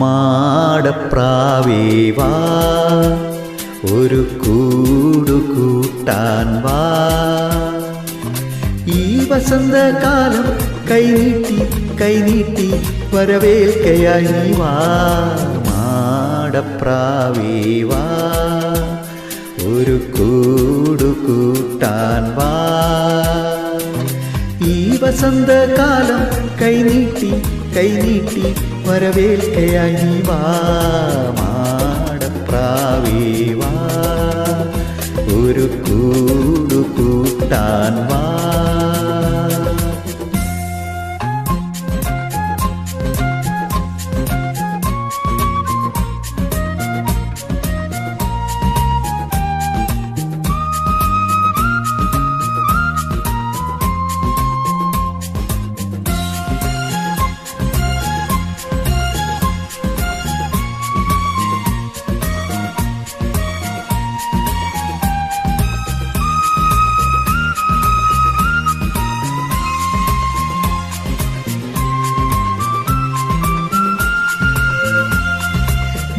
മാടപ്രാവേ വാ, ഒരു കൂടു കൂട്ടാൻ വാ. ഈ വസന്തകാലം കൈനീട്ടി കൈനീട്ടി വരവേൽക്കയായി നീ വാ. മാടപ്രാവേ വാ, ഒരു കൂടു കൂട്ടാൻ വാ. ഈ വസന്തകാലം കൈനീട്ടി കൈനീട്ടി വരവേൽക്കയായി നീ വാ. മാടപ്രാവേ വാ, ഒരു കൂടു കൂട്ടാൻ വാ.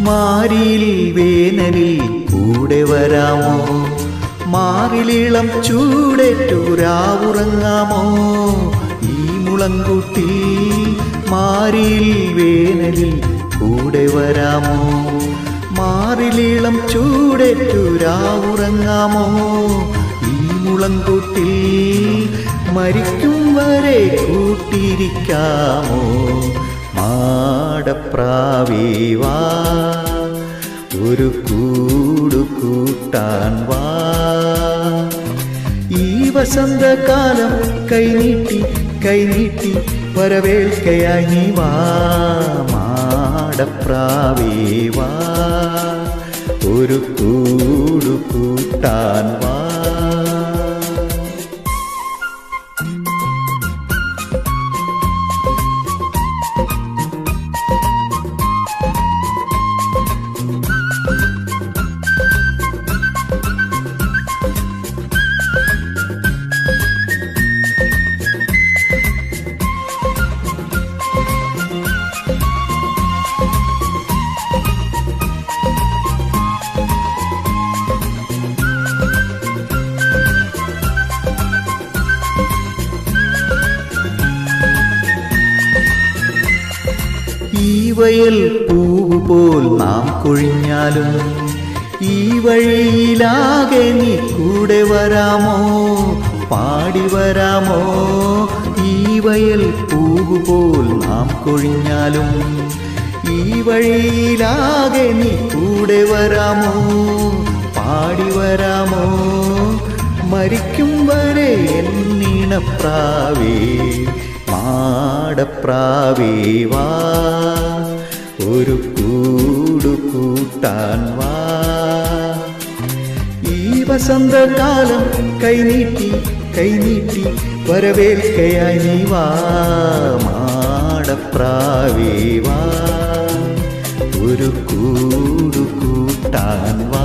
മാരിയിൽ വേനലിൽ കൂടെ വരാമോ, മാറിലിളം ചൂടേറ്റുരാവുറങ്ങാമോ. ഈ മുളങ്കുട്ടി മാരിയിൽ വേനലിൽ കൂടെ വരാമോ, മാറിലിളം ചൂടേറ്റുരാവുറങ്ങാമോ. ഈ മുളങ്കുട്ടി മരിക്കും വരെ കൂട്ടിരിക്കാമോ. മാടപ്രാവേ വാ, ഒരു കൂടു കൂട്ടാൻ വാ. ഈ വസന്തകാലം കൈനീട്ടി കൈനീട്ടി വരവേൽക്കയായി നീ വാ. മാടപ്രാവേ വാ, ഒരു കൂടു കൂട്ടാൻ വാ. ഈ വയൽ പൂവുപോൽ നാം കൊഴിഞ്ഞാലും ഈ വഴിയിലാകെ നീ കൂടെ വരാമോ, പാടി വരാമോ. ഈ വയൽ പൂവുപോൽ നാം കൊഴിഞ്ഞാലും ഈ വഴിയിലാകെ നീ കൂടെ വരാമോ, പാടി വരാമോ. മരിക്കും വരെ എന്നീണപ്രാവേ മാടപ്രാവേ വാ, ഒരു കൂടു കൂട്ടാൻ വാ. ഈ വസന്തകാലം കൈനീട്ടി കൈനീട്ടി വരവേൽക്കയായി നീ വാ. മാടപ്രാവേ വാ, ഒരു കൂടു കൂട്ടാൻ വാ.